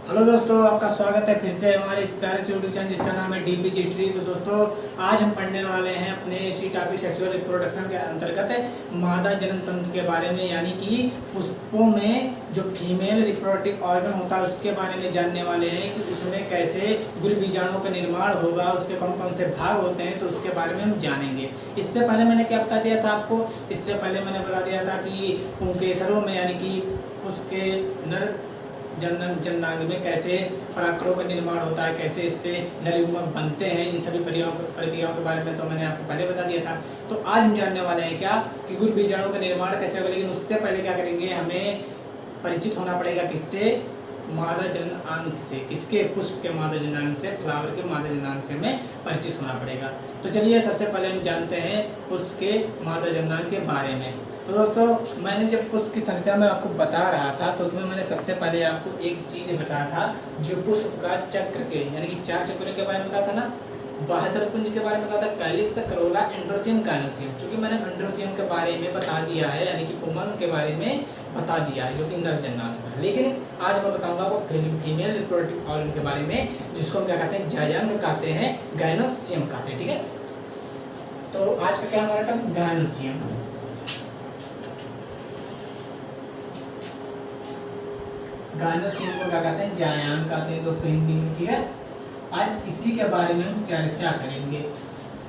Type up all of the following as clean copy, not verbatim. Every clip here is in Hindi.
हेलो दोस्तों, आपका स्वागत है फिर से हमारे इस प्यारे से यूट्यूब चैनल जिसका नाम है डीपीजी हिस्ट्री। तो दोस्तों, आज हम पढ़ने वाले हैं अपने इसी टॉपिक सेक्सुअल रिप्रोडक्शन के अंतर्गत मादा जनन तंत्र के बारे में, यानी कि पुष्पों में जो फीमेल रिप्रोडक्टिव ऑर्गन होता है उसके बारे में जानने वाले हैं कि उसमें कैसे गुरु बीजाणुओं का निर्माण होगा, उसके कौन कौन से भाग होते हैं, तो उसके बारे में हम जानेंगे। इससे पहले मैंने क्या बता दिया था आपको, इससे पहले मैंने बता दिया था कि पुंकेसरों में यानी कि उसके नर जननांग में कैसे परागकणों का निर्माण होता है, कैसे इससे नर युग्मक बनते हैं, इन सभी प्रक्रियाओं के बारे में तो मैंने आपको पहले बता दिया था। तो आज हम जानने वाले हैं क्या कि गुरु बीजाणु का निर्माण कैसे होगा, लेकिन उससे पहले क्या करेंगे, हमें परिचित होना पड़ेगा किससे, मादा जननांग से। किसके? पुष्प के मादा जननांग से, फ्लावर के मादा जननांग से हमें परिचित होना पड़ेगा। तो चलिए सबसे पहले हम जानते हैं पुष्प के मादा जननांग के बारे में। तो दोस्तों, मैंने जब पुष्प की संरचना में आपको बता रहा था तो उसमें मैंने सबसे पहले आपको एक चीज़ बताया था, जो पुष्प का चक्र के यानी कि 4 चक्रों के बारे में बताया था ना, 72 पुंज के बारे में बताया था, कैलिक्स, करोला, एंड्रोसियम, गायनोसियम। चूंकि मैंने एंड्रोसियम के बारे में बता दिया है, यानी कि पुमंग के बारे में बता दिया है, जो कि नर जननांग है। लेकिन आज मैं बताऊंगा आपको फीमेल रिप्रोडक्टिव ऑर्गन के बारे में, जिसको हम क्या कहते हैं, जायंग कहते हैं, गायनोसियम कहते हैं। ठीक है, तो आज का क्या हमारा टर्म, गायनोसियम। गायनोसियम को क्या कहते हैं, जायांग कहते हैं दोस्तों हिंदी में। ठीक है, आज इसी के बारे में हम चर्चा करेंगे।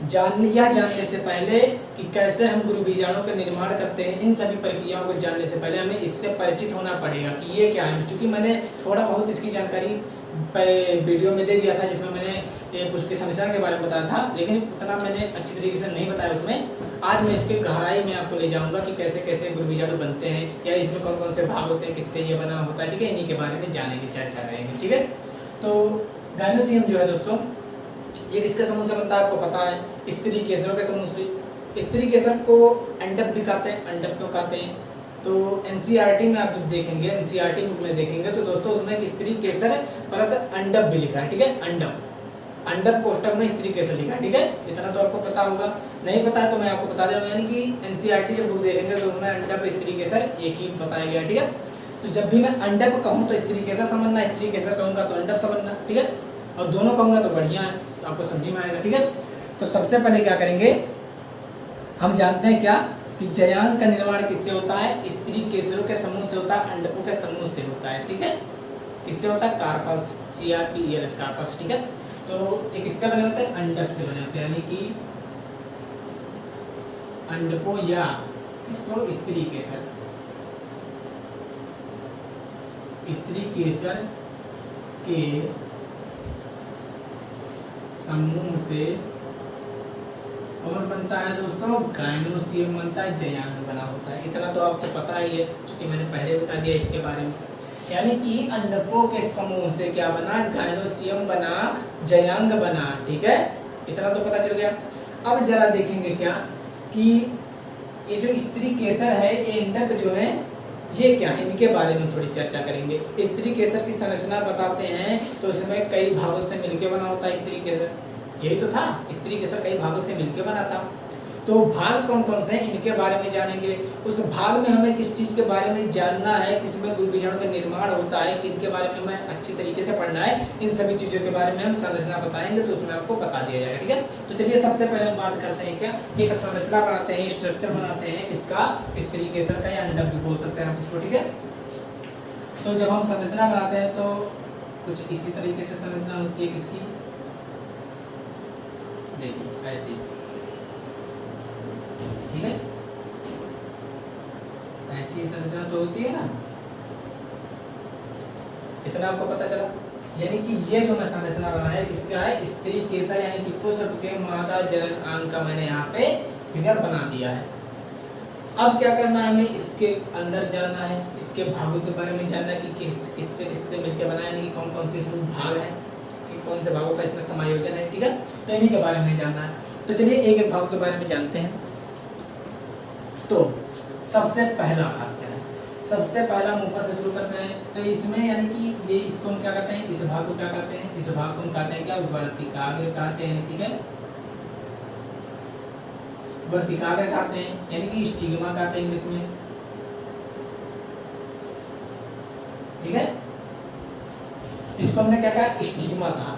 जानने से पहले कि कैसे हम गुरु बीजाणु का निर्माण करते हैं, इन सभी प्रक्रियाओं को जानने से पहले हमें इससे परिचित होना पड़ेगा कि ये क्या है। क्योंकि मैंने थोड़ा बहुत इसकी जानकारी वीडियो में दे दिया था, जिसमें मैंने उसकी संरचना के बारे में बताया था, लेकिन उतना मैंने अच्छी तरीके से नहीं बताया उसमें। आज मैं इसके गहराई में आपको ले जाऊंगा कि कैसे कैसे गुरु बीजाणु बनते हैं, या इसमें कौन कौन से भाग होते हैं, किससे ये बना होता है। ठीक है, इन्हीं के बारे में जानेंगे, चर्चा करेंगे। ठीक है, तो गायनोसियम जो है दोस्तों, ये किसके समूह से बनता है आपको पता है, स्त्री केसरों के समूह से। स्त्री केसर को अंडप भी कहते हैं। अंडप क्यों कहते हैं, तो एनसीईआरटी में आप जब देखेंगे, एनसीईआरटी बुक में देखेंगे तो दोस्तों उसमें स्त्री केसर प्लस अंडप भी लिखा है। ठीक है, अंडप कोष्टक में स्त्री केसर लिखा है। ठीक है, इतना तो आपको पता होगा। नहीं पता है तो मैं आपको बता दे रहा हूँ, यानी कि एनसीईआरटी जब बुक देखेंगे तो उसमें अंडप स्त्री केसर एक ही बताया गया। ठीक है, तो जब भी मैं अंडप कहूँ तो स्त्री केसर समझना, स्त्री केसर कहूँगा तो अंडप समझना। ठीक है, और दोनों कहूँगा तो बढ़िया है, आपको समझ में आएगा। ठीक है, तो सबसे पहले क्या करेंगे, हम जानते हैं क्या कि जयांग का निर्माण किससे होता है, स्त्री केसरों के समूह से होता है, अंडकों के समूह से होता है। ठीक है, किससे होता है, कार्पस, CRPELS कार्पस। ठीक है, तो एक किससे बने होते हैं, अंडक से बने होते हैं, यानी कि अंडकों या इसको स्त्री केसर, स्त्री केसर के समूह से कौन बनता है दोस्तों, गायनोसियम बनता है, जयांग बना होता है। इतना तो आपको पता ही है, क्योंकि मैंने पहले बता दिया इसके बारे में। यानी कि अंडकों के समूह से क्या बना, गायनोसियम बना, जयांग बना। ठीक है, इतना तो पता चल गया। अब जरा देखेंगे क्या कि ये जो स्त्री केसर है, ये अंडक जो है, ये क्या है, इनके बारे में थोड़ी चर्चा करेंगे। स्त्री केसर की संरचना बताते हैं तो इसमें कई भागों से मिलकर बना होता है स्त्री केसर। यही तो था, स्त्री केसर कई भागों से मिलकर बना था। तो भाग कौन कौन से हैं, इनके बारे में जानेंगे। उस भाग में हमें किस चीज़ के बारे में जानना है, किसमें गुरु बीजाणु का निर्माण होता है, किनके बारे में हमें अच्छी तरीके से पढ़ना है, इन सभी चीज़ों के बारे में हम संरचना बताएंगे, तो उसमें आपको बता दिया जाएगा। ठीक है, तो चलिए सबसे पहले हम बात करते हैं क्या, एक संरचना बनाते हैं, स्ट्रक्चर बनाते हैं किसका, स्त्री केसर का, या अंडक भी बोल सकते हैं आप इसको। ठीक है, तो जब हम संरचना बनाते हैं तो कुछ इसी तरीके से संरचना होती है किसकी, देखिए ऐसी। ठीक है, ऐसी संरचना तो होती है ना, इतना आपको पता चला। यानी कि ये जो मैं संरचना बनाया किसका है, स्त्री केसर, यानी कि पुष्प के मादा जननांग का मैंने यहाँ पे फिगर बना दिया है। अब क्या करना है, हमें इसके अंदर जाना है, इसके भागों के बारे में जानना है कि किससे किससे मिलकर बनाया, यानी कि कौन कौन से इसमें भाग है, कि कौन से भागों का इसमें समायोजन है। ठीक है, तो इन्हीं के बारे में जानना है। तो चलिए एक एक भाग के बारे में जानते हैं। तो सबसे पहला भाग क्या है, सबसे पहला हम ऊपर से शुरू करते हैं। तो इसमें यानी कि ये इसको हम क्या कहते हैं, इस भाग को क्या कहते हैं, इस भाग को हम कहते हैं क्या, वर्तिकाग्र कहते हैं। ठीक है, वर्तिकाग्र कहते हैं, यानी कि स्टिग्मा कहते हैं इंग्लिश में। ठीक है, इसको हमने क्या कहा, स्टिग्मा कहा,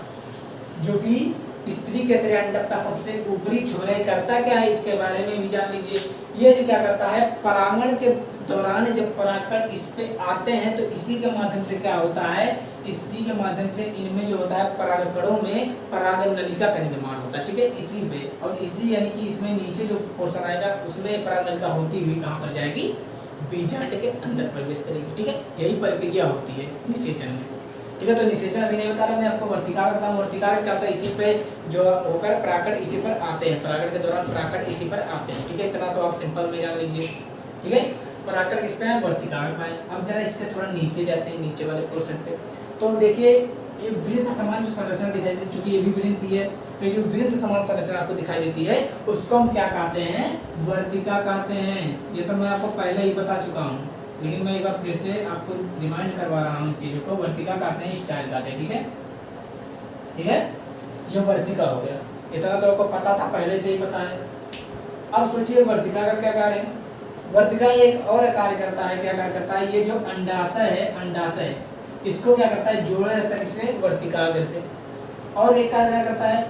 जो कि स्त्री केसरी अंडक का सबसे ऊपरी छोर है। करता क्या है इसके बारे में भी जान लीजिए। ये जो क्या करता है, परागण के दौरान जब परागकण इस पे आते हैं तो इसी के माध्यम से क्या होता है, इसी के माध्यम से इनमें जो होता है परागकणों में परागण नलिका का निर्माण होता है, ठीक है, इसी में। और इसी यानी कि इसमें नीचे जो पोर्शन आएगा उसमें परागण नलिका होती हुई कहाँ पर जाएगी, बीजांड के अंदर प्रवेश करेगी, ठीक है। यही प्रक्रिया होती है निषेचन में, ठीक है। तो निषेचन अभी नहीं बता रहा मैं आपको, वर्तिकाल बताऊं। वर्तिकाल क्या होता है, इसी पे जो होकर परागकण इसी पर आते हैं, परागण के दौरान परागकण इसी पर आते हैं, ठीक है। इतना तो आप सिंपल में जान लीजिए, ठीक है। परागकण किस पे है, वर्तिकाल पे है। अब जरा इसके थोड़ा नीचे जाते हैं, नीचे वाले पोर्शन पे। तो देखिए ये वृत्त समान जो संरचना दिखाई देती है, चूंकि ये भी वृत्त ही है, तो ये जो वृत्त समान संरचना आपको दिखाई देती है उसको हम क्या कहते हैं, वर्तिका कहते हैं। ये सब मैं आपको पहले ही बता चुका हूँ, लेकिन मैं एक बार फिर से आपको रिमाइंड करवा रहा हूँ चीजों को। वर्तिका कहते हैं, स्टाइल कहते हैं, ठीक है, ठीक है। ये वर्तिका हो गया, इतना तो आपको पता था, पहले से ही पता है। अब सोचिए वर्तिका का क्या कार्य है। वर्तिका एक और कार्य करता है, क्या कार्य करता है, ये जो अंडाशय है, अंडाशय इसको क्या करता है, जोड़े रहता है किससे, वर्तिकाग्र से। और एक कार्य क्या करता है,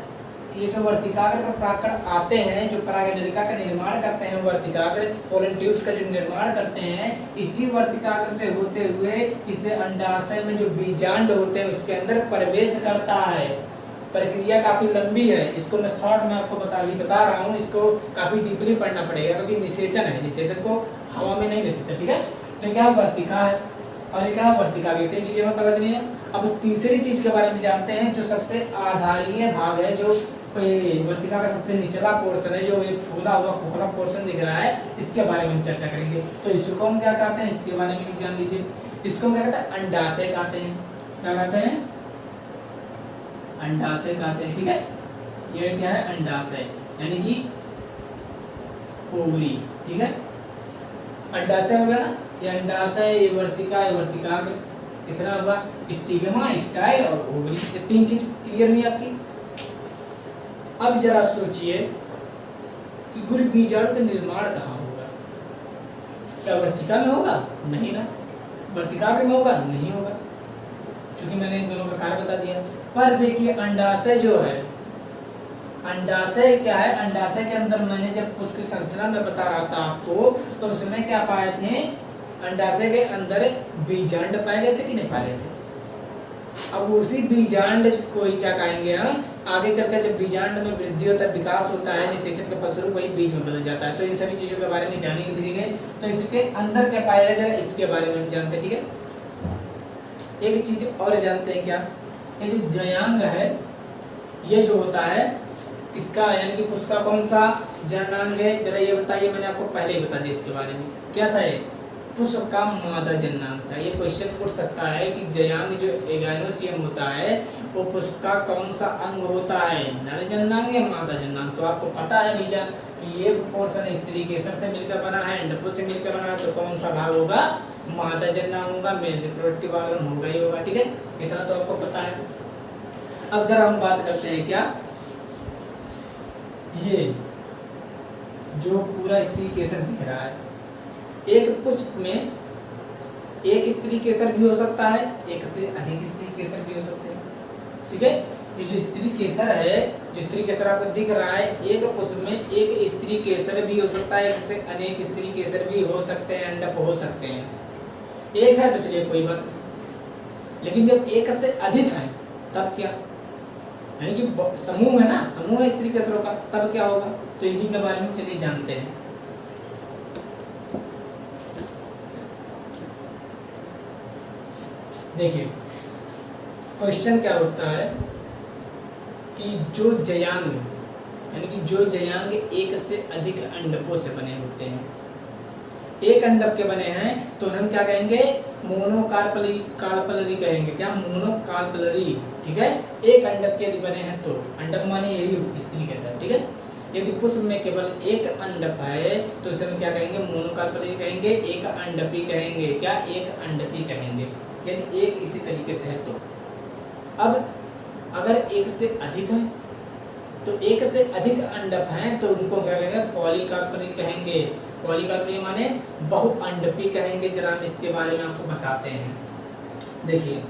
ये जो वर्तिकाग्र पर परागकण आते हैं, जो परागण नलिका का निर्माण करते हैं, वर्तिकाग्र पोलन ट्यूब्स का जो निर्माण करते हैं, इसी वर्तिकाग्र से होते हुए इसे अंडाशय में जो बीजांड होते हैं उसके अंदर प्रवेश करता है। प्रक्रिया काफी लंबी है, इसको मैं शॉर्ट में आपको बता रहा हूँ, इसको काफी डीपली पढ़ना पड़ेगा क्योंकि निषेचन है, निषेचन को हवा में नहीं रहती, ठीक है। तो क्या वर्तिका है और ये क्या वर्तिका की, तीन चीजें हमें पता चली है। अब तीसरी चीज के बारे में जानते हैं, जो सबसे आधारीय भाग है, जो वर्तिका का सबसे निचला पोर्शन है, जो ये फूला हुआ खोखला पोर्शन दिख रहा है, इसके बारे में हम चर्चा करेंगे। तो इसको हम क्या कहते हैं, इसके बारे में भी जान लीजिए। इसको हम क्या कहते हैं, अंडाशय कहते हैं। क्या कहते हैं, अंडाशय कहते हैं, ठीक है। ये क्या है, अंडाशय यानी कि ओवरी, ठीक है। अंडाशय हो गया ना, ये अंडाशय, ये वर्तिका, ये वर्तिकाग्र, इतना हुआ। स्टिग्मा, स्टाइल और ओवरी, ये तीन चीज क्लियर हुई आपकी। अब जरा सोचिए कि गुरु बीजाणु का निर्माण कहाँ होगा, क्या वर्तिका में होगा, नहीं ना। वर्तिकाग्र में होगा, नहीं होगा, क्योंकि मैंने इन दोनों का कार्य बता दिया। पर देखिए अंडाशय जो है, अंडाशय क्या है, अंडाशय के अंदर मैंने जब उसकी संरचना में बता रहा था आपको, तो उसमें क्या पाए थे, अंडाशय के अंदर बीजांड पाए गए थे कि नहीं पाए गए थे। अब उसी बीजांड को ही क्या कहेंगे हम, आगे चलकर जब बीजांड में वृद्धि होता है, विकास होता है, निषेचन के फलस्वरूप वही बीज में बदल जाता है। तो इन सभी चीजों के बारे में जानेंगे धीरे धीरे। तो इसके अंदर क्या पाया जाए, इसके बारे में हम जानते हैं, ठीक है। एक चीज और जानते हैं, क्या, ये जो जयांग है, ये जो होता है किसका, यानी कि उसका कौन सा जननांग है, जरा ये बताइए। मैंने आपको पहले ही बता दिया इसके बारे में, क्या था ये, पुष्प का मादा जननांग था। ये क्वेश्चन उठ सकता है कि जयांग जो एगाइनोसियम होता है वो पुष्प का कौन सा अंग होता है, नर जननांग या मादा जननांग। तो आपको पता है भैया कि ये पोर्शन स्त्री केसर से मिलकर बना है, अंडकोश से मिलकर बना है, तो कौन सा भाग होगा, मादा जननांग होगा, मेल रिप्रोडक्टिव ऑर्गन होगा ही होगा, ठीक है। इतना तो आपको पता है। अब जरा हम बात करते हैं, क्या, ये जो पूरा स्त्री केसर दिख रहा है, एक पुष्प में एक स्त्री केसर भी हो सकता है, एक से अधिक स्त्री केसर भी हो सकते हैं, ठीक है। ये जो स्त्री केसर है, जो स्त्री केसर आपको दिख रहा है, एक पुष्प में एक स्त्री केसर भी हो सकता है, एक से अनेक स्त्री केसर भी हो सकते हैं, अंडक हो सकते हैं। एक है तो चलिए कोई बात नहीं, लेकिन जब एक से अधिक है तब क्या, यानी कि समूह है ना, समूह है स्त्री केसरों का, तब क्या होगा। तो इन्हीं के बारे में चलिए जानते हैं। देखिए क्वेश्चन क्या होता है कि जो जयांग, यानी कि जो जयांग एक से अधिक अंडकों से बने होते हैं, एक अंडक के बने हैं तो हम क्या कहेंगे, मोनोकार्पलरी, कार्पलरी कहेंगे, क्या, मोनोकार्पलरी, ठीक है। एक अंडक के यदि बने हैं तो, अंडक माने यही स्त्री केसर, ठीक है। यदि पुष्प में केवल एक अंडक है तो इसे हम क्या कहेंगे, मोनोकार्पलरी कहेंगे, एक अंडपी कहेंगे, क्या, एक अंडपी कहेंगे, यदि एक इसी तरीके से है तो। अब अगर एक से अधिक है तो एक से अधिक अंडक हैं तो उनको क्या कहेंगे, पॉलीकार्परी कहेंगे। पॉलीकार्परी माने बहुअंडपी कहेंगे। जरा हम इसके बारे में आपको बताते हैं। देखिए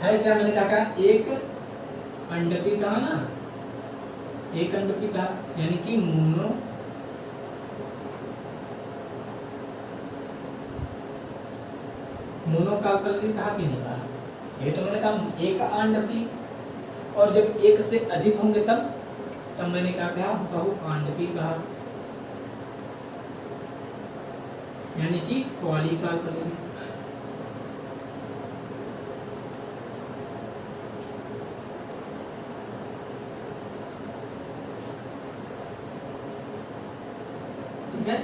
है क्या, मैंने कहा एक अंडपी कहा ना, एक अंडपी कहा, यानी कि मोनोकार्पली कहा कि नहीं कहा, ये तो मैंने कहा एक अंडपी, और जब एक से अधिक होंगे तब मैंने कहा बहुआंडपी कहा, यानी कि पॉलीकार्पली। ठीक है,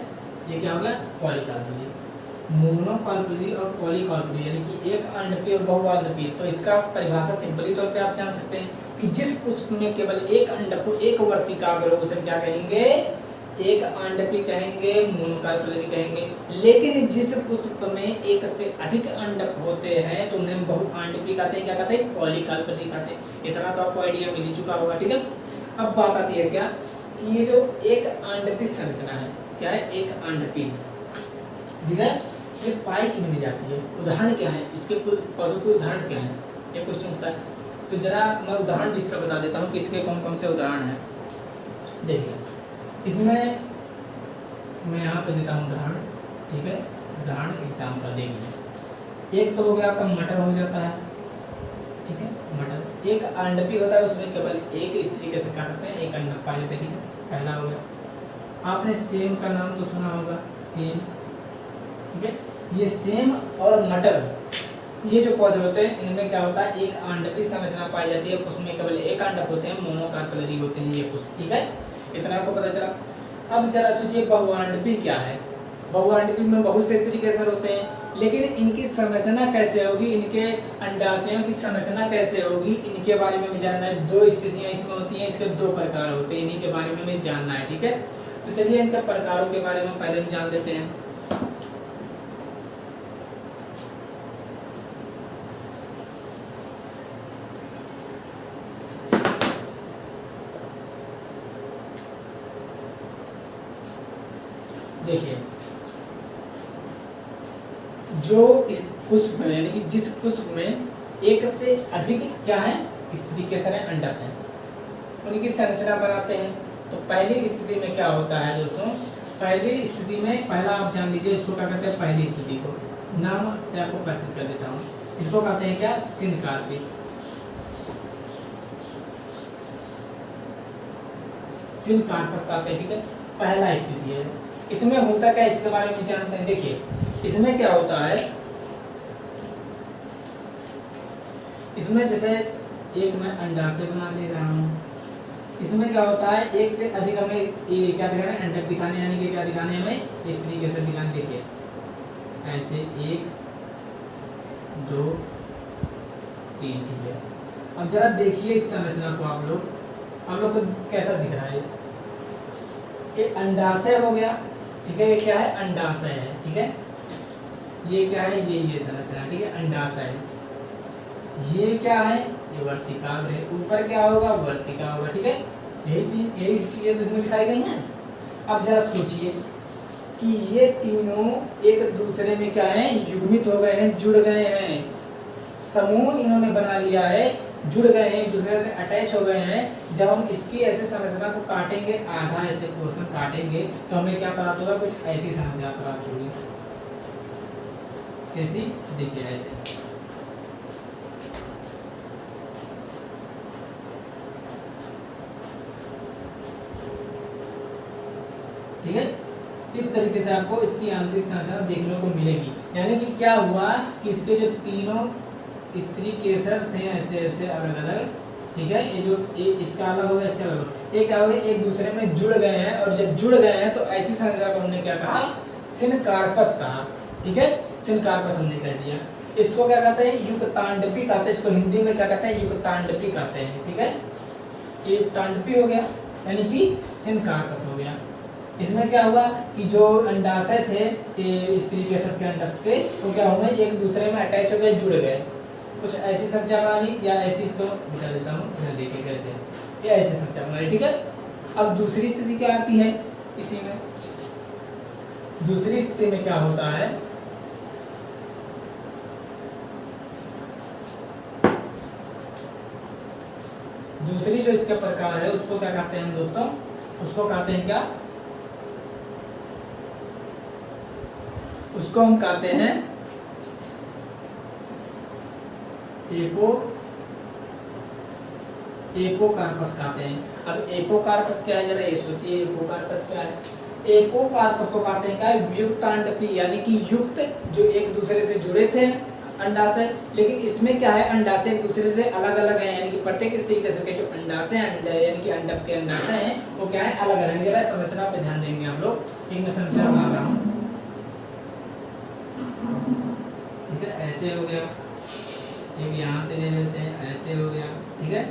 ये क्या हो गया, पॉलीकार्पली। मोनोकार्पली और पॉलीकार्पली यानी कि एक अंडपी और बहुआंडपी। तो इसका परिभाषा सिंपली तौर पे आप जान सकते हैं कि जिस पुष्प में केवल एक अंडक हो, एक वर्तिकाग्र हो, उसे क्या कहेंगे, एक अंडपी कहेंगे, मोनोकार्पली कहेंगे। लेकिन जिस पुष्प में एक से अधिक अंडक होते हैं तो उन्हें बहुआंडपी कहते हैं, क्या कहते हैं, पॉलीकार्पली कहते हैं। इतना तो आपको आइडिया मिल ही चुका होगा। ठीक है, अब बात आती है क्या कि ये जो एक अंडपी संरचना है, क्या है, एक अंडपी, ठीक है, ये पाई किन में जाती है, उदाहरण क्या है, इसके पौधों के उदाहरण क्या है, ये क्वेश्चन होता है। तो जरा मैं उदाहरण भी इसका बता देता हूँ कि इसके कौन कौन से उदाहरण हैं। देखिए, इसमें मैं यहाँ पे देता हूँ उदाहरण, ठीक है, उदाहरण एग्जाम्पल देखिए। एक तो हो गया आपका मटर हो जाता है, ठीक है, मटर एक अंडपी होता है, उसमें केवल एक स्त्री कैसे कह सकते हैं, एक अंडा पा लेते हैं, ठीक है, पहला हो गया। आपने सेम का नाम तो सुना होगा, सेम, ठीक है, ये सेम और मटर, ये जो पौधे होते हैं इनमें क्या होता है, एक अंडपी संरचना पाई जाती है, उसमें केवल एक अंडक होते हैं, मोनोकार्पली होते हैं ये पुष्प। ठीक है, इतना आपको पता चला। अब जरा सोचिए बहुआंडपी क्या है। बहुआंडपी में बहुत से त्रिकेसर होते हैं, लेकिन इनकी संरचना कैसे होगी, इनके अंडाशयों की संरचना कैसे होगी, इनके बारे में भी जानना है। दो स्थितियां इसमें होती हैं, इसके दो प्रकार होते हैं, इन्हीं के बारे में भी जानना है। ठीक है, तो चलिए इनके प्रकारों के बारे में पहले हम जान लेते हैं। देखिए, जो इस पुष्प में यानी कि जिस पुष्प में एक से अधिक क्या है, स्त्री केसर है, अंडक है, उनकी संरचना बनाते हैं। तो पहली स्थिति में क्या होता है दोस्तों, पहली स्थिति में पहला आप जान लीजिए, इसको क्या कहते हैं, पहली स्थिति को नाम से आपको परिचित कर देता हूँ। इसको कहते हैं क्या, सिनकार्पिस। सिनकार्पस कहते हैं। ठीक है, पहला स्थिति है। इसमें होता क्या, इसके बारे में जानते हैं। देखिए, इसमें क्या होता है, इसमें जैसे एक मैं अंडाशय बना ले रहा हूँ, इसमें क्या होता है, एक से अधिक हमें ये क्या दिखाना है, अंडक दिखाने, यानी कि क्या दिखाने हमें, इस तरीके से दिखाने। देखिए ऐसे 1 2 3, ठीक है। अब जरा देखिए इस संरचना को आप लोग को कैसा दिख रहा है। ये अंडाशय हो गया, ठीक है, ये क्या है, अंडाशय है, ठीक है, ये क्या है, ये संरचना, ठीक है, अंडाशय। ये क्या है, ये वर्तिकाग्र है, ऊपर क्या होगा, वर्तिका होगा, ठीक है, यही चीजें इसमें दिखाई गई हैं। अब जरा सोचिए कि ये तीनों एक दूसरे में क्या है, युग्मित हो गए हैं, जुड़ गए हैं, समूह इन्होंने बना लिया है, जुड़ गए हैं, एक दूसरे से अटैच हो गए हैं। जब हम इसकी ऐसे संरचना को काटेंगे, आधा ऐसे पोर्शन काटेंगे, तो हमें क्या प्राप्त होगा, कुछ ऐसी संरचना प्राप्त होगी। कैसी, देखिए ऐसे, ठीक है, इस तरीके से आपको इसकी आंतरिक संरचना देखने को मिलेगी। यानी कि क्या हुआ कि इसके जो तीनों स्त्री केसर थे ऐसे ऐसे अलग अलग, ठीक है, ये जो इसका अलग होगा, इसका अलग होगा, ये क्या हो गया, एक दूसरे में जुड़ गए हैं, और जब जुड़ गए हैं तो ऐसी संरचना को हमने क्या कहा, सिनकार्पस कहा। ठीक है, सिनकार्पस हमने कह दिया। इसको क्या कहते हैं, युक्तांडपी कहते हैं, इसको हिंदी में क्या कहते हैं, युक्तांडपी कहते हैं। ठीक है, ये युक्तांडपी हो गया, यानी कि सिनकार्पस हो गया। इसमें क्या हुआ कि जो अंडाशय थे स्त्री केसर के अंडक के, वो क्या हो गए, एक दूसरे में अटैच हो गए, जुड़ गए, कुछ ऐसी संरचना बना ली, या ऐसी, इसको बिठा देता हूँ, इधर देखिए कैसे, ये ऐसे संरचना बना ली। ठीक है, अब दूसरी स्थिति क्या आती है, इसी में दूसरी स्थिति में क्या होता है, दूसरी जो इसके प्रकार है उसको क्या कहते हैं दोस्तों, उसको कहते हैं क्या, उसको हम कहते हैं एपोकार्पस कहते हैं। अब एपोकार्पस क्या है, जरा ये सोचिए, एपोकार्पस क्या है। एपोकार्पस को कहते हैं क्या, युक्तांडपी, यानी कि युक्त जो एक दूसरे से जुड़े थे अंडाशय, लेकिन इसमें क्या है, अंडाशय एक दूसरे से अलग अलग है, यानी कि प्रत्येक इस तरीके से जो अंडाशय यानी कि अंडक के अंडाशय हैं वो क्या है, अलग अलग। जरा संरचना पे ध्यान देंगे हम लोग, एक मैं संरचना बना रहा हूँ, ठीक है, ऐसे हो गया, एक यहाँ से ले लेते हैं, ऐसे हो गया, ठीक है,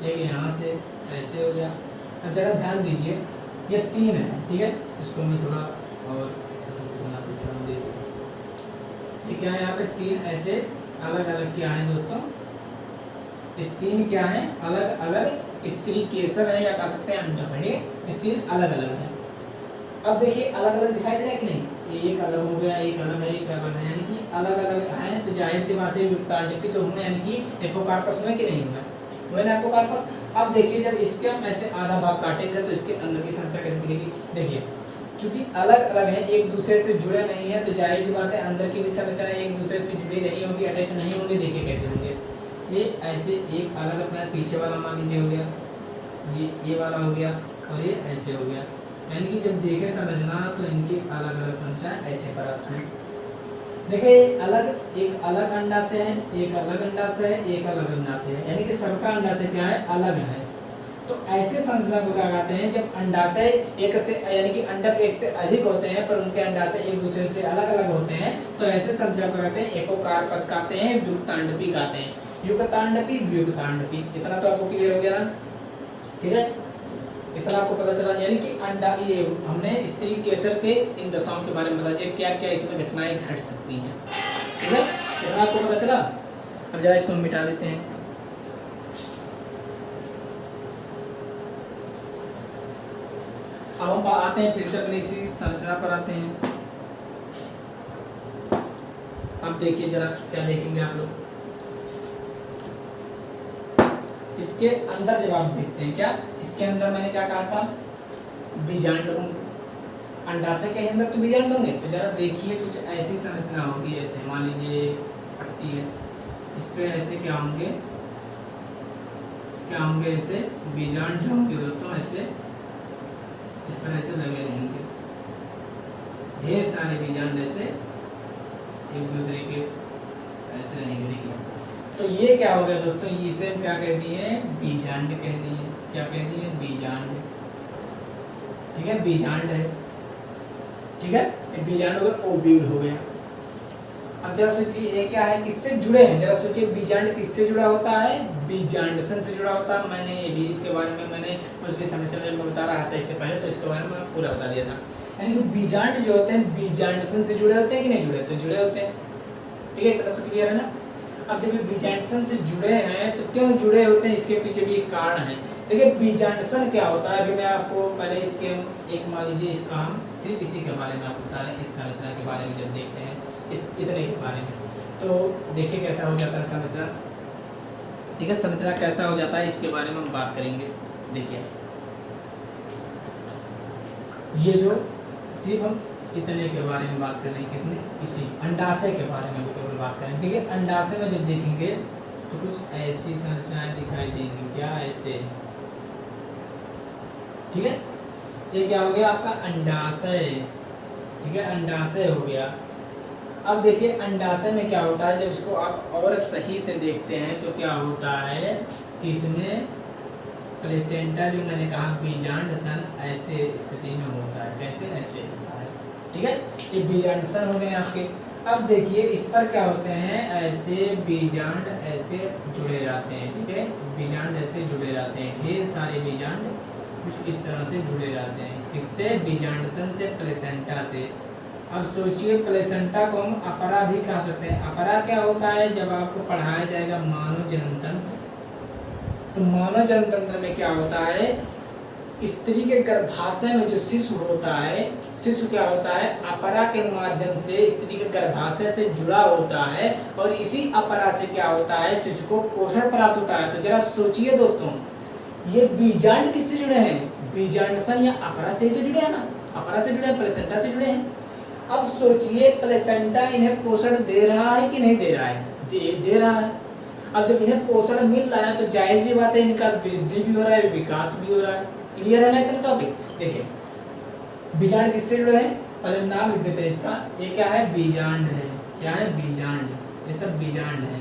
एक यहाँ से ऐसे हो गया। अब जरा ध्यान दीजिए, ये 3 है, ठीक है, इसको मैं थोड़ा और बना देता हूँ। ये क्या है, यहाँ पे 3 ऐसे अलग अलग क्या है दोस्तों, ये 3 क्या है, अलग अलग स्त्री केसर है या कह सकते हैं अंडा है, ये 3 अलग अलग है। अब देखिए अलग अलग दिखाई दे रहा है कि नहीं, ये एक अलग हो गया, एक अलग है, एक अलग है, यानी कि अलग अलग है, तो जाहिर सी बात है युक्तांडपी तो हुए, यानी कि एपोकार्पस हुए कि नहीं हुए ना एपोकार्पस। अब देखिए जब इसके हम ऐसे आधा भाग काटेंगे तो इसके अंदर की संरचना कैसे दिखेगी, देखिए चूंकि अलग अलग है, एक दूसरे से जुड़े नहीं है, तो जाहिर सी बात है अंदर की भी संरचना एक दूसरे से जुड़ी नहीं होगी, अटैच नहीं होंगे। देखिए कैसे होंगे, ये ऐसे एक अलग अपना पीछे वाला मान लीजिए हो गया, ये वाला हो गया, और ये ऐसे हो गया, यानी कि जब देखे संरचना तो इनकी अलग अलग संरचना ऐसे प्राप्त हुई। देखिए एक अलग अंडाशय है, एक अलग अंडाशय है, एक अलग अंडाशय है, यानी कि सबका अंडाशय क्या है, अलग है। तो ऐसे संरचना को क्या कहते हैं, जब अंडाशय एक से यानी कि अंडक एक से अधिक होते हैं पर उनके अंडाशय एक दूसरे से अलग अलग होते हैं, तो ऐसे संरचना को कहते हैं एपोकार्पस कहते हैं, युक्तांडपी कहते हैं, युक्तांडपी व्युक्तांडपी। इतना तो आपको क्लियर हो गया ना, ठीक है, इतना आपको पता चला, यानी कि अंडा, ये हमने स्त्री केसर के इन दशाओं के बारे में बताया क्या क्या इसमें घटनाएं घट सकती हैं, ठीक है, इतना आपको पता चला। अब जरा इसको मिटा देते हैं। अब हम आते हैं फिर से अपनी इसी संरचना पर आते हैं। अब देखिए जरा क्या देखेंगे आप लोग, इसके अंदर जब आप देखते हैं, क्या इसके अंदर मैंने क्या कहा था, बीजांड होंगे, अंडाशय के अंदर तो बीजांड होंगे। तो जरा देखिए कुछ ऐसी संरचना होगी, ऐसे मान लीजिए पट्टी है, इस पे ऐसे क्या होंगे, ऐसे बीजांड जो होंगे दोस्तों, ऐसे इस पर ऐसे लगे रहेंगे, ढेर सारे बीजांड ऐसे एक दूसरे के ऐसे रहेंगे। देखिए तो ये क्या हो गया दोस्तों, इसे हम क्या कह दिए, बीजांड कह दिए, क्या कह दिए, बीजांड, ठीक है, बीजांड है, ठीक है, बीजांड हो गया, ओव्यूल हो गया। अब जरा सोचिए ये क्या है, किससे जुड़े हैं, जरा सोचिए बीजांड किससे जुड़ा होता है, बीजांडसन से जुड़ा होता है। मैंने ये भी इसके बारे में मैंने उसकी संरचना में बता रहा था इससे पहले, तो इसके बारे में पूरा बता दिया था। यानी कि बीजांड जो होते हैं बीजांडसन से जुड़े होते हैं कि नहीं जुड़े, तो जुड़े होते हैं, ठीक है, इतना तो क्लियर है ना। अब जब ये बीजांडसन से जुड़े हैं तो क्यों जुड़े होते हैं, इसके पीछे भी एक कारण है। देखिए बीजांडसन क्या होता है, अभी मैं आपको पहले इसके एक मान लीजिए इसका हम सिर्फ इसी के बारे में आपको बता रहे हैं, इस संरचना के बारे में जब देखते हैं इस इतने के बारे में, तो देखिए कैसा हो जाता है संरचना, ठीक है, संरचना कैसा हो जाता है इसके बारे में हम बात करेंगे। देखिए ये जो सिर्फ हम इतने के बारे में बात कर रहे हैं, कितने, इसी अंडाशय के बारे में केवल बात करें। देखिए अंडाशय में जब देखेंगे तो कुछ ऐसी संरचनाएं दिखाई देंगी, क्या ऐसे, ठीक है, ये क्या हो गया आपका अंडाशय, ठीक है, अंडाशय हो गया। अब देखिए अंडाशय में क्या होता है, जब इसको आप और सही से देखते हैं तो क्या होता है कि इसमें प्लेसेंटा जो मैंने कहा बीजांडसन ऐसे स्थिति में होता है, कैसे, ऐसे होता है, ठीक है, ये बीजांडसन हो गए आपके। अब देखिए इस पर क्या होते हैं, ऐसे बीजांड ऐसे जुड़े रहते हैं, ठीक है, बीजांड ऐसे जुड़े रहते हैं, ढेर सारे बीजांड कुछ इस तरह से जुड़े रहते हैं, किससे, बीजांडसन से, प्लेसेंटा से। अब सोचिए प्लेसेंटा को हम अपरा भी कह सकते हैं। अपरा क्या होता है, जब आपको पढ़ाया जाएगा मानव जनन तंत्र, तो मानव जनन तंत्र में क्या होता है, स्त्री के गर्भाशय में जो शिशु होता है, शिशु क्या होता है, अपरा के माध्यम से स्त्री के गर्भाशय से जुड़ा होता है और इसी अपरा से क्या होता है, शिशु को पोषण प्राप्त होता है। तो जरा सोचिए दोस्तों, ये बीजांड किससे जुड़े हैं, बीजांड सन या अपरा से तो जुड़े हैं ना, अपरा से जुड़े हैं, प्लेसेंटा से जुड़े हैं। अब सोचिए प्लेसेंटा इन्हें पोषण दे रहा है कि नहीं दे रहा है, दे रहा है। अब जब इन्हें पोषण मिल रहा है तो जाहिर सी बात है इनका वृद्धि भी हो रहा है, विकास भी हो रहा है। क्लियर है ना इतना टॉपिक। देखिए बीजांड किससे जुड़े हैं, पहले नाम लिख देते हैं इसका, ये क्या है, बीजांड है। क्या है, बीजांड, ये सब बीजांड है,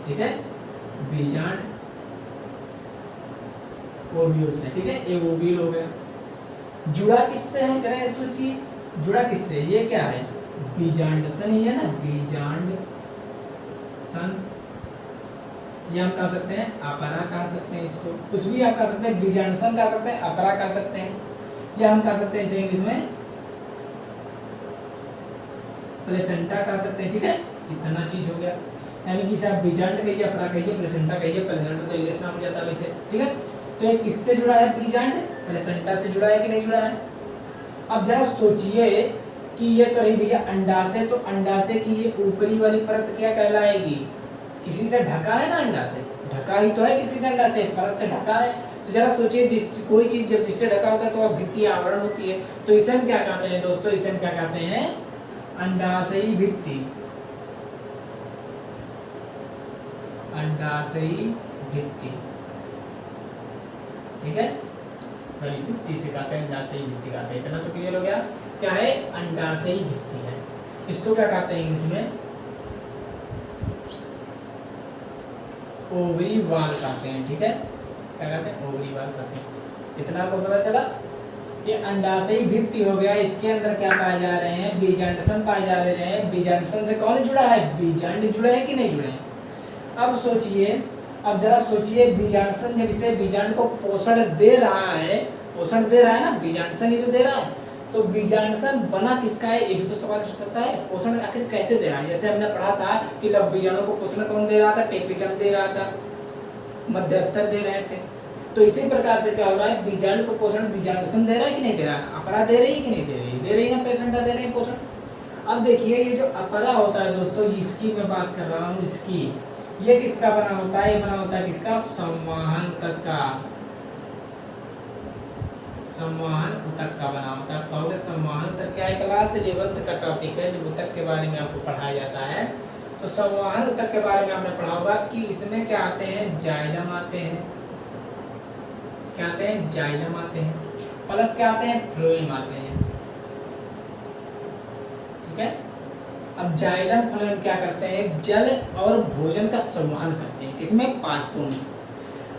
ठीक है। बीजांड ओव्यूल से, ठीक है, ये ओव्यूल हो गया। जुड़ा किससे है, जरा ये सोचिए, जुड़ा किससे, ये क्या है, बीजांड सन ही है ना, बीजांड सन। ये हम कह सकते हैं अपरा कह सकते हैं, इसको कुछ भी आप कह सकते हैं, बीजांड सन कह सकते हैं, अपरा कह सकते हैं, या हम कह सकते हैं इसे इंग्लिश में प्लेसेंटा कह सकते हैं, ठीक है। इतना चीज हो गया, यानी कि आप बीजांड कहिए, अपरा कहिए, प्लेसेंटा कहिए, प्लेसेंटा तो इंग्लिश नाम जाता है वैसे, ठीक है। तो ये किससे जुड़ा है, बीजांड प्लेसेंटा से जुड़ा है कि नहीं जुड़ा है। अब जरा सोचिए कि ये तो रही भैया अंडाशय, तो अंडाशय की ये ऊपरी वाली परत क्या कहलाएगी, किसी से ढका है ना, अंडा से ढका ही तो है, किसी से अंडा से परत से ढका है। तो जरा सोचिए जिस कोई चीज जब जिससे ढका होता है तो वह भित्ति आवरण होती है, तो इसे हम क्या कहते हैं दोस्तों, इसे हम क्या कहते हैं, अंडाशयी भित्ति, अंडाशयी भित्ति, ठीक है। भित्ति से कहते हैं, अंडाशयी भित्ति कहते हैं, इतना तो क्लियर हो गया। क्या है, अंडाशयी भित्ति है। इसको क्या कहते हैं इंग्लिश में, ओवरी वाल कहते हैं, ठीक है। क्या कहते हैं, ओवरी वाल कहते हैं। इतना आपको पता चला। ये अंडाशयी भित्ति हो गया, इसके अंदर क्या पाए जा रहे हैं, बीजांड सन पाए जा रहे हैं। बीजांड सन से कौन जुड़ा है, बीजांड जुड़े हैं कि नहीं जुड़े हैं। अब सोचिए, अब जरा सोचिए, बीजांड सन जब इसे बीजांड को पोषण दे रहा है, पोषण दे रहा है ना, बीजांड सन ही तो दे रहा है, तो बीजांड सन बना किसका है, ये भी तो सवाल पूछ सकता है। पोषण आखिर कैसे दे रहा है, जैसे हमने पढ़ा था कि लव बीजाणु को पोषण कौन दे रहा था, टेपिटम दे रहा था, मध्यस्तर दे रहे थे। तो इसी प्रकार से क्या हो रहा है, बीजाणु को पोषण बीजांड सन दे रहा है कि नहीं दे रहा है, अपरा दे रही है कि नहीं दे रही, दे रही ना, प्लेसेंटा दे रही है पोषण। अब देखिए ये जो अपरा होता है दोस्तों, इसकी मैं बात कर रहा हूँ, इसकी, ये किसका बना होता है, ये बना होता है किसका, संवहन तक का, संवहन ऊतक का बना होता है। कहोगे संवहन ऊतक क्या है, क्लास 11th का टॉपिक है, जब ऊतक के बारे में आपको पढ़ाया जाता है। तो संवहन ऊतक के बारे में आपने पढ़ा होगा कि इसमें क्या आते हैं, जाइलम आते हैं, क्या आते हैं, जाइलम आते हैं, प्लस क्या आते हैं, फ्लोएम आते हैं, ठीक है। अब जाइलम फ्लोएम क्या करते हैं, जल और भोजन का संवहन करते हैं, किसमें, पादपों में।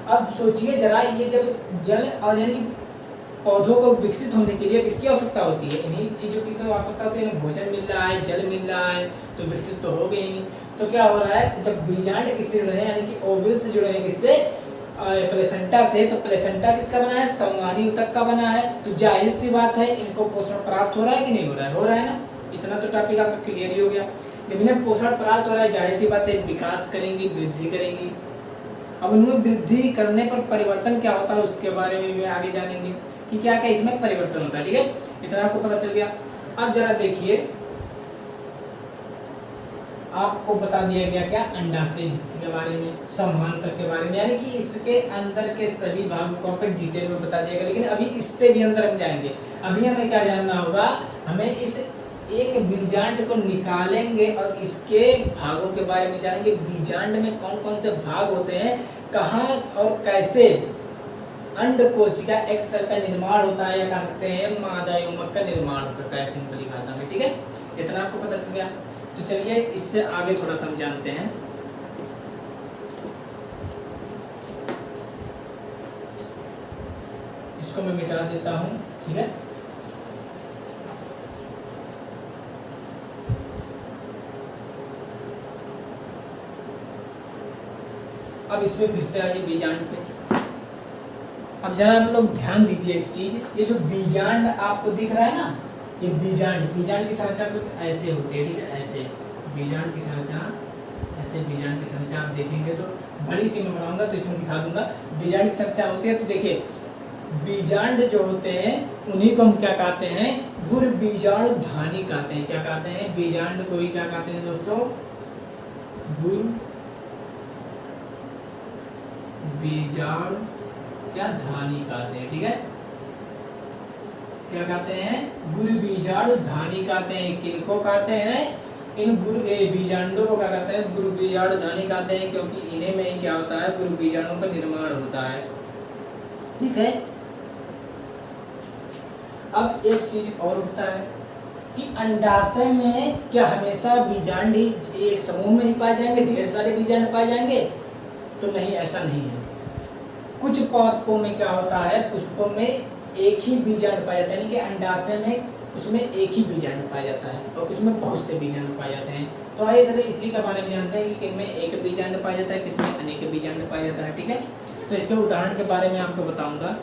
अब सोचिए जरा, ये जब जल और यानी पौधों को विकसित होने के लिए किसकी आवश्यकता होती है, इन्हीं चीजों की तो आवश्यकता होती है, भोजन मिल रहा है, जल मिल रहा है, तो विकसित तो हो गए ही। तो क्या हो रहा है, जब बीजांड किससे जुड़े हैं, यानी कि ओव्यूल से जुड़े हैं, किससे, प्लेसेंटा से, तो प्लेसेंटा किसका बना है, संवहनी ऊतक का बना है। तो जाहिर सी बात है इनको पोषण प्राप्त हो रहा है कि नहीं हो रहा है, हो रहा है ना। इतना तो टॉपिक आपका क्लियर ही हो गया। जब इन्हें पोषण प्राप्त हो रहा है, जाहिर सी बात है विकास करेंगी, वृद्धि करेंगी। अब इनमें वृद्धि करने पर परिवर्तन क्या होता है, उसके बारे में भी आगे जानेंगे कि क्या क्या इसमें परिवर्तन होता है, ठीक है। इतना आपको पता चल गया। अब जरा देखिए, आपको बता दिया गया क्या, अंडाशय भित्ति के बारे में, संवहन ऊतक के बारे में, यानी कि इसके अंदर के सभी भागों को आपको डिटेल में बता दिया गया। लेकिन अभी इससे भी अंदर हम जाएंगे। अभी हमें क्या जानना होगा, हमें इस एक बीजांड को निकालेंगे और इसके भागों के बारे में जानेंगे। बीजांड में कौन कौन से भाग होते हैं, कहाँ और कैसे अंड कोशिका एक सेल का निर्माण होता है, या कह सकते हैं मादा युग्मक का निर्माण होता है, सिंपली भाषा में, ठीक है। इतना आपको पता चल गया। तो चलिए इससे आगे थोड़ा सा हम जानते हैं। इसको मैं मिटा देता हूँ, ठीक है। अब इसमें फिर से आइए बीजांड पे। अब जरा आप लोग ध्यान दीजिए एक चीज, ये जो बीजांड आपको दिख रहा है ना, ये बीजांड, बीजांड की संरचना कुछ ऐसे होती है, ठीक है, ऐसे बीजांड की संरचना ऐसे बीजांड की संरचना आप देखेंगे तो बड़ी सी मैं बनाऊंगा तो इसमें दिखा दूंगा बीजांड की संरचना होती है। तो देखिए बीजांड जो होते हैं उन्हीं को हम क्या कहते हैं, गुर बीजाणु धानी कहते हैं। क्या कहते हैं, बीजांड को ही क्या कहते हैं दोस्तों, गुर बीजाणु क्या धानी कहते हैं। ठीक है, क्या कहते हैं, गुर बीजाणु धानी कहते हैं। किनको कहते हैं, इन गुरु बीजांडों को क्या कहते हैं, गुरु बीजाणु धानी कहते हैं, क्योंकि इन्हें में ही क्या होता है, गुरु बीजाणु का निर्माण होता है। ठीक है, अब एक चीज और उठता है कि अंडाशय में क्या हमेशा बीजांड ही एक समूह में ही पाए जाएंगे, ढेर सारे बीजांड पाए जाएंगे? तो नहीं, ऐसा नहीं है। कुछ पौधों में क्या होता है, पुष्पों में एक ही बीजांड पाया जाता है, यानी कि अंडाशय में उसमें एक ही बीजांड पाया जाता है और कुछ में बहुत से बीजांड पाए जाते हैं। तो आइए चलिए इसी के बारे में जानते हैं कि किनमें एक बीजांड पाया जाता है, किसमें अनेक बीजांड पाया जाता है। ठीक है, तो इसके उदाहरण के बारे में आपको बताऊंगा।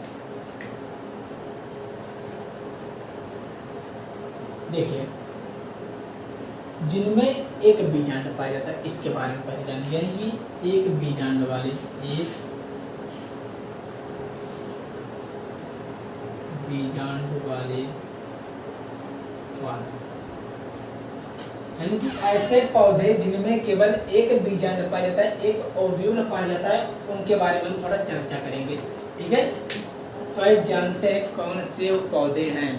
देखिए, जिनमें एक बीजांड पाया जाता है इसके बारे में पहले जानिए, यानी कि एक बीजांड वाले, एक बीजांड वाले यानी कि ऐसे पौधे जिनमें केवल एक बीजांड पाया जाता है, एक ओव्यूल पाया जाता है, उनके बारे में हम थोड़ा चर्चा करेंगे। ठीक है, तो आइए जानते हैं कौन से पौधे हैं।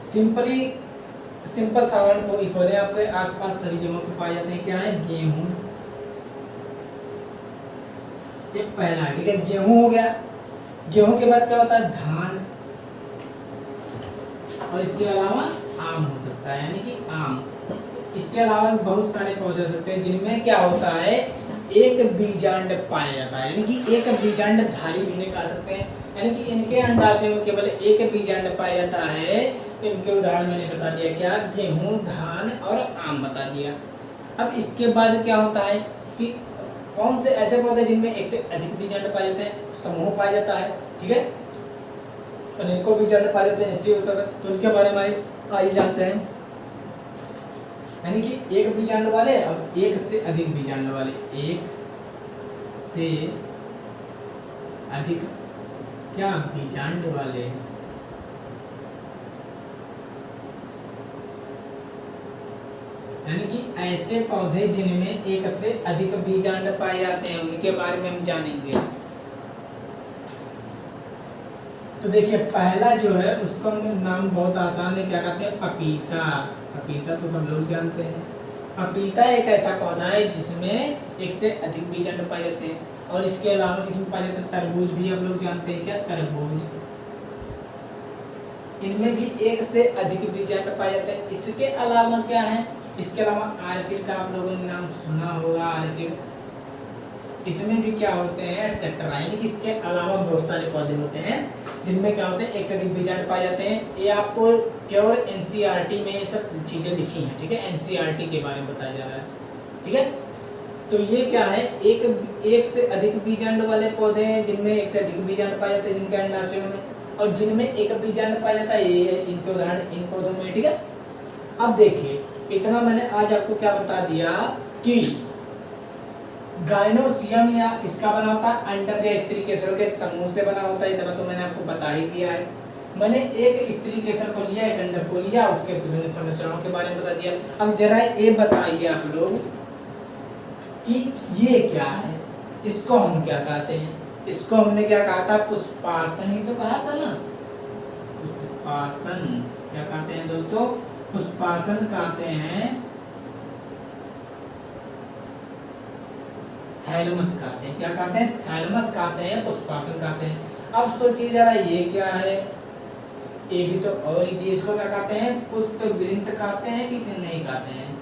सिंपल कारण पौधे आपके आसपास सभी जगहों पर पाए जाते हैं। क्या है, गेहूं, ये पहला। ठीक है, गेहूं हो गया। गेहूं के बाद क्या होता है, धान, और इसके अलावा आम हो सकता है, यानी कि आम। इसके अलावा बहुत सारे पौधे हो सकते हैं जिनमें क्या होता है, एक बीजांड पाया जाता है, यानी कि एक बीजांड धारी भी नहीं कह सकते हैं, यानी कि इनके अंडाशय में केवल एक बीजांड पाया जाता है। इनके उदाहरण मैंने बता दिया, क्या, गेहूं, धान और आम बता दिया। अब इसके बाद क्या होता है कि कौन से ऐसे पौधे जिनमें एक से अधिक बीजांड पाए जाते हैं, समूह पाया जाता है। ठीक है, अनेकों बीजांड पाए जाते हैं, ऐसे होता है। तो उनके बारे में आइए जानते हैं, यानी कि एक बीजांड वाले और एक से अधिक बीजांड वाले, एक से अधिक क्या बीजांड वाले, यानी कि ऐसे पौधे जिनमें एक से अधिक बीजांड पाए जाते हैं, उनके बारे में हम जानेंगे। तो देखिए, पहला जो है उसका नाम बहुत आसान है, क्या कहते हैं, पपीता। पपीता तो सब लोग जानते हैं। पपीता एक ऐसा पौधा है जिसमें एक से अधिक बीजांड पाए जाते हैं, और इसके अलावा किसमें पाए जाते हैं, तरबूज भी आप लोग जानते हैं। क्या, तरबूज, इनमें भी एक से अधिक बीजांड पाए जाते हैं। इसके अलावा क्या है, इसके अलावा आर्किड का आप लोगों ने नाम सुना होगा, आर्किड, इसमें भी क्या होते हैं, एटसेट्रा, यानी कि इसके अलावा बहुत सारे पौधे होते हैं जिनमें क्या होते हैं, एक से अधिक बीजांड पाए जाते हैं। ये आपको प्योर एनसीईआरटी में ये सब चीजें लिखी हैं। ठीक है, एनसीईआरटी के बारे में बताया जा रहा है। ठीक है, तो ये क्या है, एक से अधिक बीजांड वाले पौधे हैं जिनमें एक से अधिक बीजांड पाए जाते हैं जिनके अंडाशयों में, और जिनमें एक बीजांड पाया जाता है, ये इनके उदाहरण इन पौधों में। ठीक है, अब देखिए, इतना मैंने आज आपको क्या बता दिया कि गायनोसियम या किसका बना होता है, अंडक या स्त्री केसरों के समूह से बना होता है। इतना तो मैंने आपको बता ही दिया है। मैंने एक स्त्री केसर को लिया, एक अंडक को लिया, उसके विभिन्न संरचनाओं के बारे में बता दिया। अब जरा ये बताइए आप लोग कि ये क्या है, इसको हम क्या कहते हैं? इसको हमने क्या कहा था, पुष्पासन ही तो कहा था ना, पुष्पासन। क्या कहते हैं दोस्तों, पुष्पासन कहते हैं, थैलमस कहते हैं। क्या कहते हैं, थैलमस कहते हैं, पुष्पासन कहते हैं। अब सोचिए जरा, ये क्या है, ये भी तो और ही चीज, इसको क्या कहते हैं, पुष्प वृंत कहते हैं कि नहीं कहते हैं?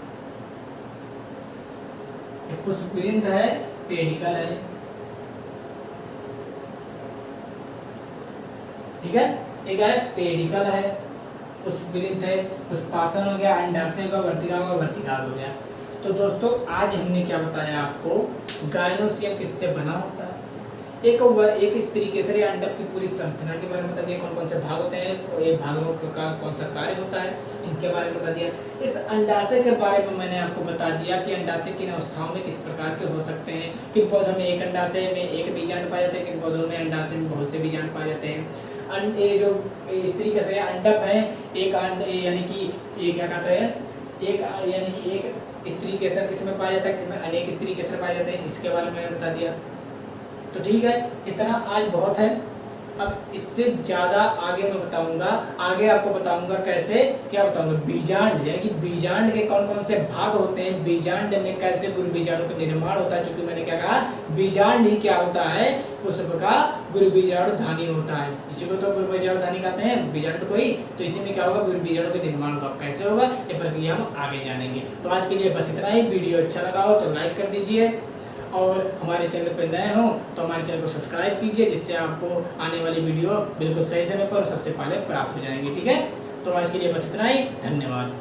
पुष्प वृंत है, पेडिकल है। ठीक है, एक है पेडिकल है, पुष्प वृंत है, पुष्पासन हो गया, अंडाशय का वर्तिका होगा, वर्तिकाल हो गया। तो दोस्तों आज हमने क्या बताया आपको, गायनोसियम किससे बना होता है, एक इस तरीके से अंडा की पूरी संरचना के बारे में बता दिया, कौन कौन से भाग होते हैं, ये भागों का कौन सा कार्य होता है, इनके बारे में बता दिया। इस अंडाशय के बारे में मैंने आपको बता दिया कि अंडाशय किन अवस्थाओं में किस प्रकार के हो सकते हैं। किन पौधों में एक अंडाशय में एक बीजांड पाए जाते हैं, किन पौधों में अंडाशय में बहुत से बीजांड पाए जाते हैं। ये जो इस तरीके से अंडक है, एक यानी कि ये क्या कहते हैं, एक यानी कि एक स्त्री केसर किसमें पाया जाता है, किसमें अनेक स्त्री केसर पाए जाते हैं, इसके बारे में मैंने बता दिया। तो ठीक है, इतना आज बहुत है। अब इससे ज़्यादा आगे मैं बताऊंगा, आगे आपको बताऊंगा कैसे, क्या बताऊंगा, बीजांड यानी कि बीजांड के कौन कौन से भाग होते हैं, बीजांड में कैसे गुरु बीजाणु का निर्माण होता है। क्योंकि मैंने क्या कहा, बीजांड ही क्या होता है, पुष्प का गुरु बीजाणु धानी होता है। इसी को तो गुरु बीजाणु धानी कहते हैं, बीजांड को ही। तो इसी में क्या होगा, गुरु बीजाणु का निर्माण होगा। कैसे होगा ये प्रक्रिया हम आगे जानेंगे। तो आज के लिए बस इतना ही। वीडियो अच्छा लगा हो तो लाइक कर दीजिए, और हमारे चैनल पर नए हो तो हमारे चैनल को सब्सक्राइब कीजिए, जिससे आपको आने वाली वीडियो बिल्कुल सही समय पर सबसे पहले प्राप्त हो जाएंगी। ठीक है, तो आज के लिए बस इतना ही। धन्यवाद।